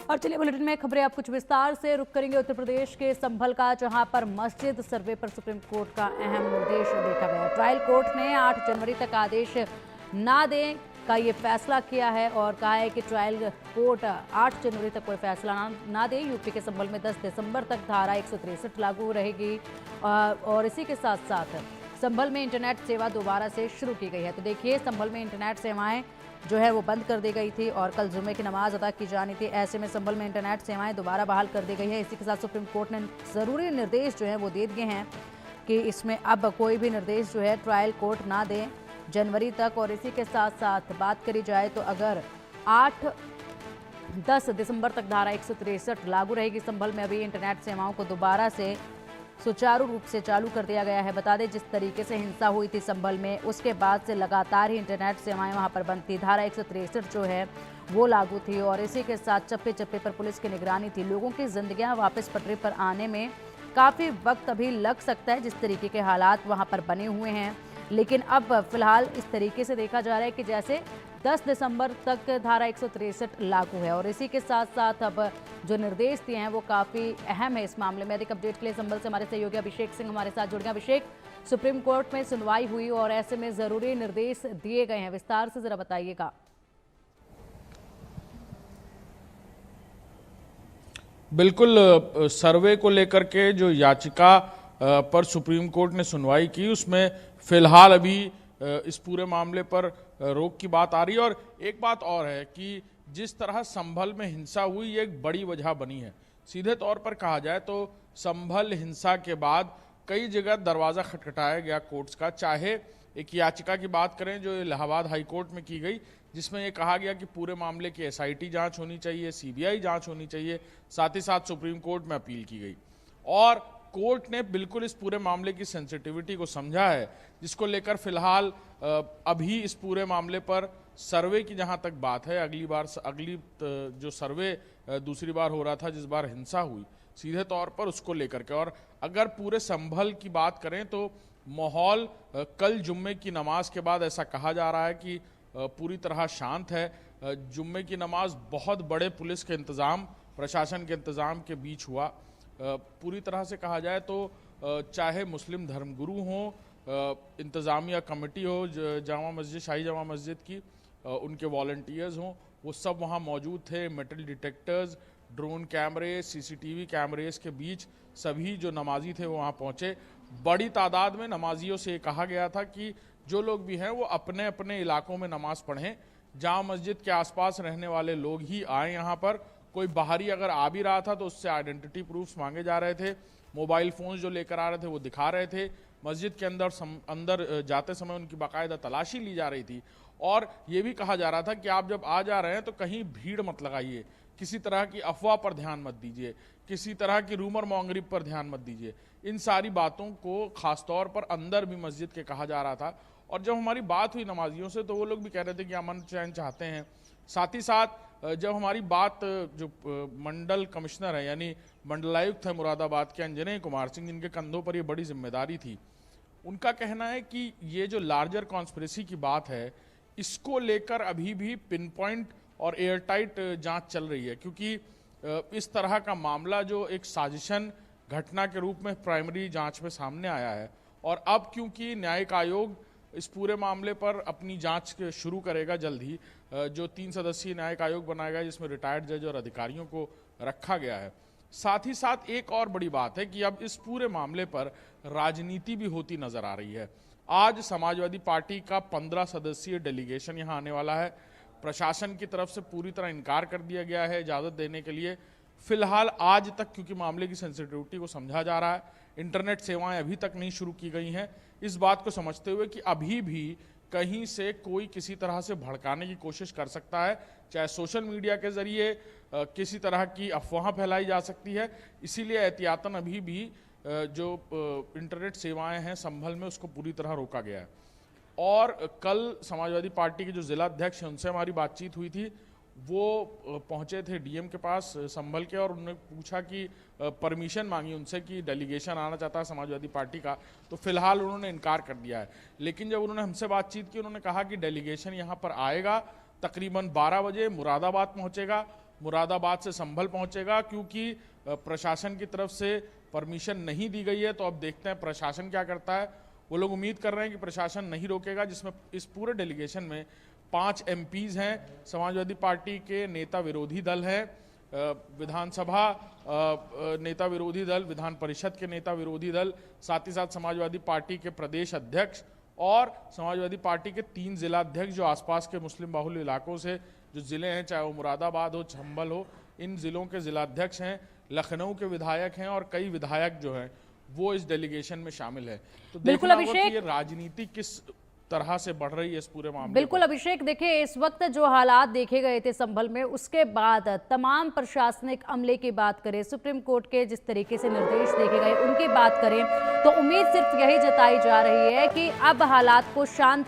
और चलिए बुलेटिन में खबरें आप कुछ विस्तार से रुक करेंगे उत्तर प्रदेश के संभल का, जहां पर मस्जिद सर्वे पर सुप्रीम कोर्ट का अहम निर्देश देखा गया। ट्रायल कोर्ट ने 8 जनवरी तक आदेश ना दें का ये फैसला किया है और कहा है कि ट्रायल कोर्ट 8 जनवरी तक कोई फैसला ना दे। यूपी के संभल में 10 दिसंबर तक धारा 163 लागू रहेगी और इसी के साथ साथ संभल में इंटरनेट सेवा दोबारा से शुरू की गई है। तो देखिए, संभल में इंटरनेट सेवाएं जो है वो बंद कर दी गई थी और कल जुम्मे की नमाज अदा की जानी थी। ऐसे में संभल में इंटरनेट सेवाएं दोबारा बहाल कर दी गई है। इसी के साथ सुप्रीम कोर्ट ने ज़रूरी निर्देश जो है वो दे दिए हैं कि इसमें अब कोई भी निर्देश जो है ट्रायल कोर्ट ना दें जनवरी तक। और इसी के साथ साथ बात करी जाए तो अगर 8-10 दिसंबर तक धारा 163 लागू रहेगी। संभल में अभी इंटरनेट सेवाओं को दोबारा से सुचारू रूप से चालू कर दिया गया है। बता दें, जिस तरीके से हिंसा हुई थी संभल में, उसके बाद से लगातार ही इंटरनेट सेवाएं वहां पर बंद थी। धारा 163 जो है वो लागू थी और इसी के साथ चप्पे चप्पे पर पुलिस की निगरानी थी। लोगों की जिंदगियां वापस पटरी पर आने में काफ़ी वक्त अभी लग सकता है, जिस तरीके के हालात वहाँ पर बने हुए हैं। लेकिन अब फिलहाल इस तरीके से देखा जा रहा है कि जैसे 10 दिसंबर तक धारा 163 लागू है और इसी के साथ साथ अब जो निर्देश दिए हैं वो काफ़ी अहम है इस मामले में। अधिक अपडेट के लिए संभल से हमारे सहयोगी अभिषेक सिंह हमारे साथ जुड़ गए। अभिषेक, सुप्रीम कोर्ट में सुनवाई हुई और ऐसे में ज़रूरी निर्देश दिए गए हैं, विस्तार से ज़रा बताइएगा। बिल्कुल, सर्वे को लेकर के जो याचिका पर सुप्रीम कोर्ट ने सुनवाई की, उसमें फिलहाल अभी इस पूरे मामले पर रोक की बात आ रही है। और एक बात और है कि जिस तरह संभल में हिंसा हुई, ये एक बड़ी वजह बनी है। सीधे तौर पर कहा जाए तो संभल हिंसा के बाद कई जगह दरवाज़ा खटखटाया गया कोर्ट्स का। चाहे एक याचिका की बात करें जो इलाहाबाद हाई कोर्ट में की गई, जिसमें ये कहा गया कि पूरे मामले की SIT जांच होनी चाहिए, CBI जांच होनी चाहिए, साथ ही साथ सुप्रीम कोर्ट में अपील की गई और कोर्ट ने बिल्कुल इस पूरे मामले की सेंसिटिविटी को समझा है, जिसको लेकर फिलहाल अभी इस पूरे मामले पर सर्वे की जहां तक बात है, अगली जो सर्वे दूसरी बार हो रहा था जिस बार हिंसा हुई, सीधे तौर पर उसको लेकर के। और अगर पूरे संभल की बात करें तो माहौल कल जुम्मे की नमाज के बाद ऐसा कहा जा रहा है कि पूरी तरह शांत है। जुम्मे की नमाज बहुत बड़े पुलिस के इंतज़ाम, प्रशासन के इंतज़ाम के बीच हुआ। पूरी तरह से कहा जाए तो चाहे मुस्लिम धर्मगुरु हों, इंतज़ामिया कमेटी हो जामा मस्जिद, शाही जामा मस्जिद की, उनके वॉलंटियर्स हों, वो सब वहाँ मौजूद थे। मेटल डिटेक्टर्स, ड्रोन कैमरे, CCTV कैमरेज के बीच सभी जो नमाजी थे वो वहाँ पहुँचे। बड़ी तादाद में नमाजियों से कहा गया था कि जो लोग भी हैं वो अपने अपने इलाकों में नमाज़ पढ़ें। जामा मस्जिद के आसपास रहने वाले लोग ही आए यहाँ पर। कोई बाहरी अगर आ भी रहा था तो उससे आइडेंटिटी प्रूफ्स मांगे जा रहे थे। मोबाइल फ़ोन्स जो लेकर आ रहे थे वो दिखा रहे थे। मस्जिद के अंदर जाते समय उनकी बाकायदा तलाशी ली जा रही थी और ये भी कहा जा रहा था कि आप जब आ जा रहे हैं तो कहीं भीड़ मत लगाइए, किसी तरह की अफवाह पर ध्यान मत दीजिए, किसी तरह की रूमर मॉन्गरी पर ध्यान मत दीजिए। इन सारी बातों को खासतौर पर अंदर भी मस्जिद के कहा जा रहा था। और जब हमारी बात हुई नमाजियों से तो वो लोग भी कह रहे थे कि अमन चैन चाहते हैं। साथ ही साथ जब हमारी बात जो मंडल कमिश्नर है यानी मंडलायुक्त है मुरादाबाद के अंजनेय कुमार सिंह, जिनके कंधों पर ये बड़ी जिम्मेदारी थी, उनका कहना है कि ये जो लार्जर कॉन्स्पिरेसी की बात है, इसको लेकर अभी भी पिन पॉइंट और एयरटाइट जांच चल रही है, क्योंकि इस तरह का मामला जो एक साजिशन घटना के रूप में प्राइमरी जांच में सामने आया है और अब क्योंकि न्यायिक आयोग इस पूरे मामले पर अपनी जांच शुरू करेगा जल्द ही, जो 3 सदस्यीय न्यायिक आयोग बनाएगा जिसमें रिटायर्ड जज और अधिकारियों को रखा गया है। साथ ही साथ एक और बड़ी बात है कि अब इस पूरे मामले पर राजनीति भी होती नजर आ रही है। आज समाजवादी पार्टी का 15 सदस्यीय डेलीगेशन यहाँ आने वाला है। प्रशासन की तरफ से पूरी तरह इनकार कर दिया गया है इजाज़त देने के लिए। फिलहाल आज तक क्योंकि मामले की सेंसिटिविटी को समझा जा रहा है, इंटरनेट सेवाएं अभी तक नहीं शुरू की गई हैं। इस बात को समझते हुए कि अभी भी कहीं से कोई किसी तरह से भड़काने की कोशिश कर सकता है, चाहे सोशल मीडिया के जरिए किसी तरह की अफवाह फैलाई जा सकती है, इसीलिए एहतियातन अभी भी जो इंटरनेट सेवाएं हैं संभल में उसको पूरी तरह रोका गया है। और कल समाजवादी पार्टी के जो जिला अध्यक्ष हैं उनसे हमारी बातचीत हुई थी। वो पहुंचे थे DM के पास संभल के और उन्होंने पूछा कि परमिशन मांगी उनसे कि डेलीगेशन आना चाहता है समाजवादी पार्टी का, तो फिलहाल उन्होंने इनकार कर दिया है। लेकिन जब उन्होंने हमसे बातचीत की, उन्होंने कहा कि डेलीगेशन यहाँ पर आएगा, तकरीबन 12 बजे मुरादाबाद पहुँचेगा मुरादाबाद से संभल पहुंचेगा, क्योंकि प्रशासन की तरफ से परमिशन नहीं दी गई है। तो अब देखते हैं प्रशासन क्या करता है। वो लोग उम्मीद कर रहे हैं कि प्रशासन नहीं रोकेगा, जिसमें इस पूरे डेलीगेशन में 5 MPs हैं, समाजवादी पार्टी के नेता विरोधी दल हैं, विधानसभा नेता विरोधी दल, विधान परिषद के नेता विरोधी दल, साथ ही साथ समाजवादी पार्टी के प्रदेश अध्यक्ष और समाजवादी पार्टी के 3 जिलाध्यक्ष जो आसपास के मुस्लिम बाहुल्य इलाकों से जो जिले हैं, चाहे वो मुरादाबाद हो, चंबल हो, इन जिलों के जिलाध्यक्ष हैं, लखनऊ के विधायक हैं और कई विधायक जो हैं वो इस डेलीगेशन में शामिल है। तो बिल्कुल देखना होगा कि अभिषेक, ये राजनीति किस तरह से बढ़ रही है इस पूरे मामले बिल्कुल अभिषेक, देखिए इस वक्त जो हालात देखे गए थे संभल में, उसके बाद तमाम प्रशासनिक अमले की बात करें, सुप्रीम कोर्ट के जिस तरीके से निर्देश देखे गए उनकी बात करें, तो उम्मीद सिर्फ यही जताई जा रही है कि अब हालात को शांत